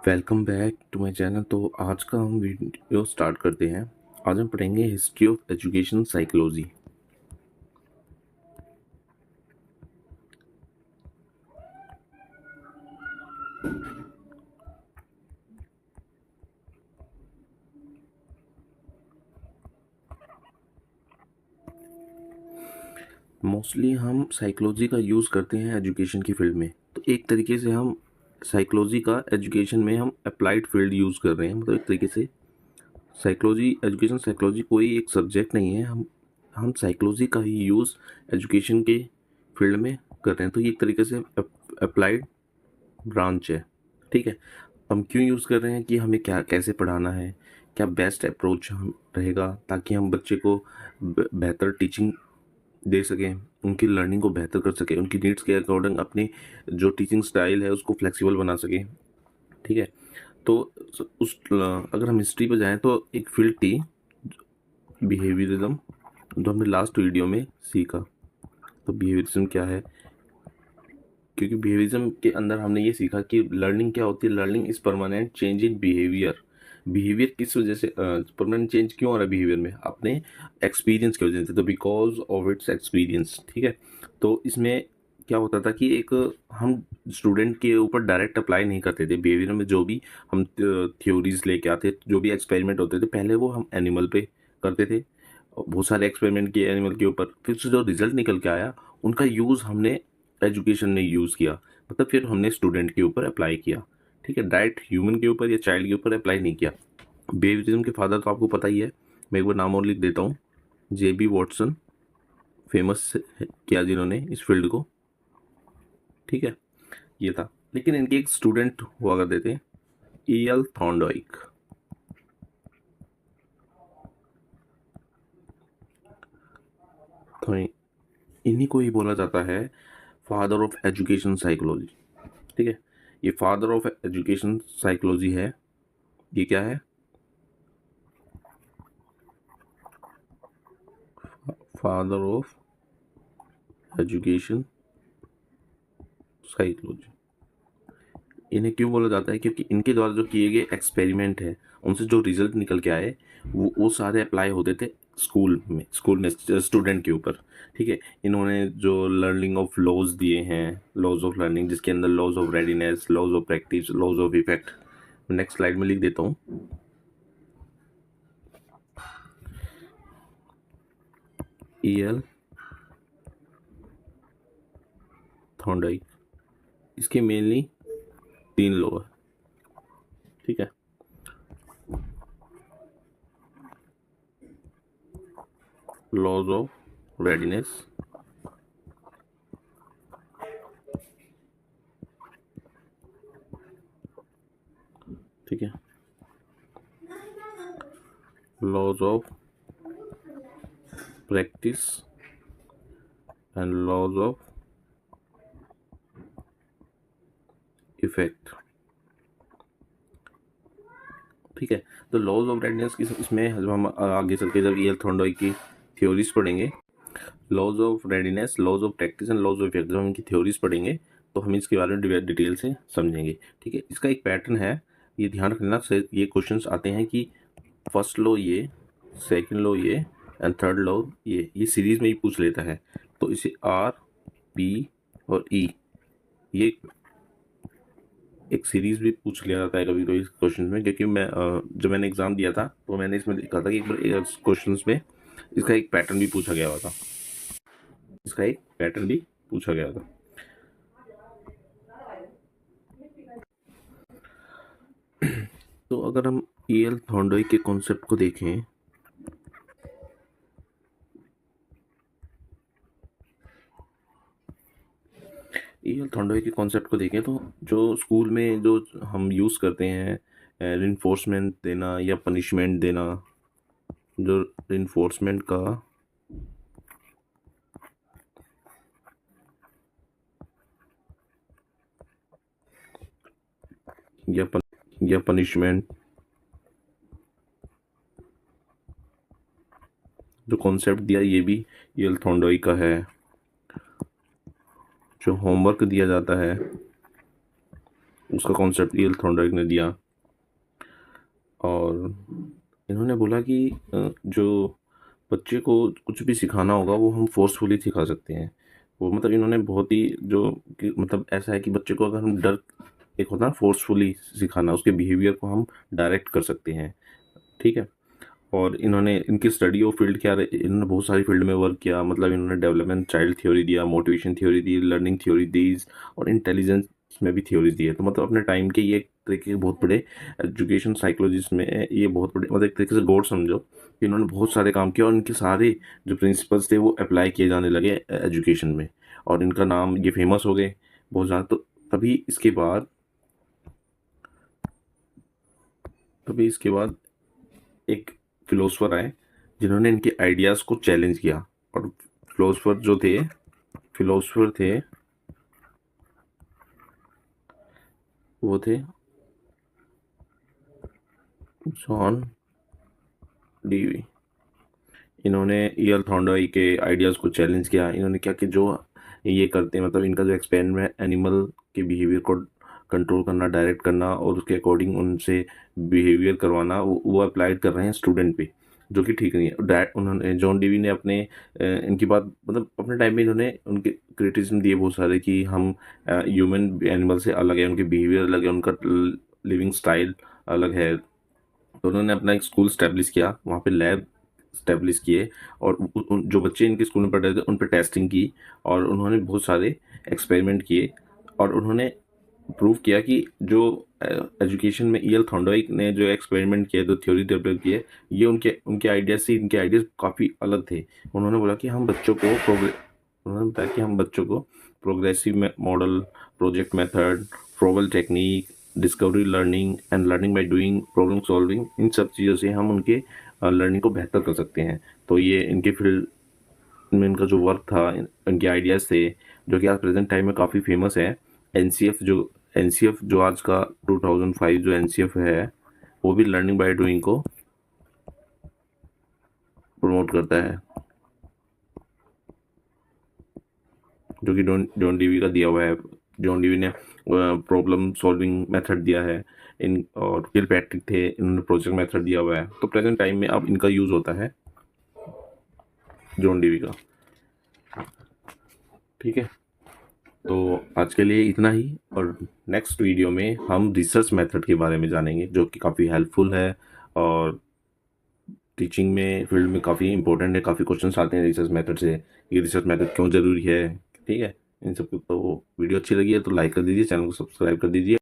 Welcome back to my channel. तो आज का हम वीडियो स्टार्ट करते हैं। आज हम पढ़ेंगे history of education psychology. Mostly हम साइकोलॉजी का यूज़ करते हैं एजुकेशन की फील्ड में। तो एक तरीके से हम साइकोलॉजी का एजुकेशन में हम अप्लाइड फील्ड यूज़ कर रहे हैं। मतलब एक तरीके से साइकोलॉजी एजुकेशन साइकोलॉजी कोई एक सब्जेक्ट नहीं है। हम साइकोलॉजी का ही यूज़ एजुकेशन के फील्ड में कर रहे हैं। तो ये एक तरीके से अप्लाइड ब्रांच है। ठीक है, हम क्यों यूज़ कर रहे हैं कि हमें क्या कैसे पढ़ाना है, क्या बेस्ट अप्रोच हम रहेगा ताकि हम बच्चे को बेहतर टीचिंग दे सकें, उनकी लर्निंग को बेहतर कर सकें, उनकी नीड्स के अकॉर्डिंग अपनी जो टीचिंग स्टाइल है उसको फ्लेक्सिबल बना सकें। ठीक है, तो अगर हम हिस्ट्री पर जाएं तो एक फील्ड थी बिहेवियरिज्म, जो हमने लास्ट वीडियो में सीखा। तो बिहेवियरिज्म क्या है, क्योंकि बिहेवियरिज्म के अंदर हमने ये सीखा कि लर्निंग क्या होती है। Learning is permanent change in behaviour. Behaviour किस वजह से परमानेंट चेंज क्यों आ रहा है बिहेवियर में, अपने एक्सपीरियंस की वजह से। तो बिकॉज ऑफ इट्स एक्सपीरियंस। ठीक है, तो इसमें क्या होता था कि एक हम स्टूडेंट के ऊपर डायरेक्ट अप्लाई नहीं करते थे बिहेवियर में। जो भी हम थ्योरीज लेके आते, जो भी एक्सपेरिमेंट होते थे, पहले वो हम एनिमल पे करते थे। बहुत सारे एक्सपेरिमेंट किए एनिमल के ऊपर, फिर से जो रिजल्ट निकल के आया उनका यूज़ हमने एजुकेशन ने यूज़ किया। मतलब फिर हमने स्टूडेंट के ऊपर अप्लाई किया। ठीक है, डायरेक्ट ह्यूमन के ऊपर या चाइल्ड के ऊपर अप्लाई नहीं किया। बिहेवियरिज्म के फादर तो आपको पता ही है, मैं एक बार नाम और लिख देता हूँ। JB वॉटसन, फेमस किया जिन्होंने इस फील्ड को। ठीक है, ये था। लेकिन इनके एक स्टूडेंट हुआ करते थे, EL थॉर्नडाइक। तो इन्हीं को ही बोला जाता है फादर ऑफ एजुकेशन साइकोलॉजी। ठीक है, ये फादर ऑफ एजुकेशन साइकोलॉजी है। ये क्या है? Father of education psychology. इन्हें क्यों बोला जाता है? क्योंकि इनके द्वारा जो किए गए एक्सपेरिमेंट है, उनसे जो रिजल्ट निकल के आए वो सारे अप्लाई होते थे स्कूल में स्टूडेंट के ऊपर। ठीक है, इन्होंने जो लर्निंग ऑफ लॉज दिए हैं, लॉज ऑफ लर्निंग, जिसके अंदर laws of readiness, laws of practice, laws of effect. Next slide में लिख देता हूँ। EL थॉर्नडाइक, इसके मेनली 3 लॉ है। ठीक है, लॉज ऑफ रेडीनेस, ठीक है, laws of practice and laws of effect. ठीक है, तो लॉज ऑफ रेडनेस की इसमें जब हम आगे चल के जब EL थॉर्नडाइक की थ्योरीज पढ़ेंगे, laws of readiness, laws of practice and laws of effect, जब हम इनकी थ्योरीज पढ़ेंगे तो हम इसके बारे में डिटेल से समझेंगे। ठीक है, इसका एक पैटर्न है, ये ध्यान रखना। ये क्वेश्चंस आते हैं कि फर्स्ट लॉ ये, सेकंड लॉ ये एंड थर्ड लॉ ये सीरीज में ही पूछ लेता है। तो इसे RP और E, ये एक सीरीज भी पूछ लिया जाता है कभी कभी क्वेश्चन में। क्योंकि मैं जब मैंने एग्जाम दिया था तो मैंने इसमें लिखा था कि एक बार क्वेश्चन में इसका एक पैटर्न भी पूछा गया था। इसका एक पैटर्न भी पूछा गया था। तो अगर हम EL थॉर्नडाइक के कॉन्सेप्ट को देखें, EL थॉर्नडाइक के कॉन्सेप्ट को देखें तो जो स्कूल में जो हम यूज़ करते हैं, रिइंफोर्समेंट देना या पनिशमेंट देना, जो रिइंफोर्समेंट का या पनिशमेंट, जो कॉन्सेप्ट दिया ये भी EL थॉर्नडाइक का है। जो होमवर्क दिया जाता है उसका कॉन्सेप्ट ईएल थॉर्नडाइक ने दिया। और इन्होंने बोला कि जो बच्चे को कुछ भी सिखाना होगा वो हम फोर्सफुली सिखा सकते हैं। वो मतलब इन्होंने बहुत ही जो कि मतलब ऐसा है कि बच्चे को अगर हम डर, एक होता है फोर्सफुली सिखाना, उसके बिहेवियर को हम डायरेक्ट कर सकते हैं। ठीक है। और इन्होंने इनकी स्टडी ऑफ फील्ड क्या रहे, इन्होंने बहुत सारी फील्ड में वर्क किया। मतलब इन्होंने डेवलपमेंट चाइल्ड थ्योरी दिया, मोटिवेशन थ्योरी दी, लर्निंग थ्योरी दी, और इंटेलिजेंस में भी थ्योरीज दी है। तो मतलब अपने टाइम के ये एक तरीके के बहुत बड़े एजुकेशन साइकोलॉजिस्ट में ये बहुत बड़े, मतलब एक तरीके से गॉड समझो कि इन्होंने बहुत सारे काम किया, और इनके सारे जो प्रिंसिपल्स थे वो अप्लाई किए जाने लगे एजुकेशन में, और इनका नाम ये फेमस हो गए बहुत ज़्यादा। तो तभी इसके बाद एक फिलोसफर आए जिन्होंने इनके आइडियाज़ को चैलेंज किया। और फिलोसफर थे वो थे जॉन डीवी। इन्होंने ईएल थॉर्नडाइक के आइडियाज़ को चैलेंज किया। इन्होंने क्या कि जो ये करते हैं, मतलब इनका जो एक्सपेरिमेंट एनिमल के बिहेवियर को कंट्रोल करना, डायरेक्ट करना, और उसके अकॉर्डिंग उनसे बिहेवियर करवाना, वो अप्लाइड कर रहे हैं स्टूडेंट पे, जो कि ठीक नहीं है। उन्होंने जॉन डीवी ने इनकी बात, मतलब अपने टाइम में इन्होंने उनके क्रिटिसिज्म दिए बहुत सारे कि हम ह्यूमन एनिमल से अलग है, उनके बिहेवियर अलग है, उनका लिविंग स्टाइल अलग है। तो उन्होंने अपना एक स्कूल स्टैब्लिश किया, वहाँ पे लैब स्टैब्लिश किए, और जो बच्चे इनके स्कूल में पढ़ रहे थे उन पर टेस्टिंग की, और उन्होंने बहुत सारे एक्सपेरिमेंट किए, और उन्होंने प्रूव किया कि जो एजुकेशन में ईएल थॉर्नडाइक ने जो एक्सपेरिमेंट किए, जो थ्योरी डेवलप किए, ये उनके उनके आइडियाज से, इनके आइडियाज़ काफ़ी अलग थे। उन्होंने बोला कि हम बच्चों को उन्होंने बताया कि हम बच्चों को progressive model, project method, problem technique, discovery learning and learning by doing, problem solving, इन सब चीज़ों से हम उनके लर्निंग को बेहतर कर सकते हैं। तो ये इनके फील्ड में इनका जो वर्क था, इनके आइडियाज़ थे, जो कि आज प्रेजेंट टाइम में काफ़ी फेमस है। एनसीएफ जो आज का 2005 जो एनसीएफ है, वो भी लर्निंग बाय डूइंग को प्रमोट करता है, जो कि जॉन डीवी का दिया हुआ है। जॉन डीवी ने प्रॉब्लम सॉल्विंग मेथड दिया है इन, और किल पैट्रिक थे, इन्होंने प्रोजेक्ट मेथड दिया हुआ है। तो प्रेजेंट टाइम में अब इनका यूज़ होता है जॉन डीवी का। ठीक है। तो आज के लिए इतना ही, और नेक्स्ट वीडियो में हम रिसर्च मेथड के बारे में जानेंगे, जो कि काफ़ी हेल्पफुल है, और टीचिंग में फील्ड में काफ़ी इंपॉर्टेंट है। काफ़ी क्वेश्चंस आते हैं रिसर्च मेथड से, ये रिसर्च मेथड क्यों ज़रूरी है। ठीक है। इन सब तो वीडियो अच्छी लगी है तो लाइक कर दीजिए, चैनल को सब्सक्राइब कर दीजिए।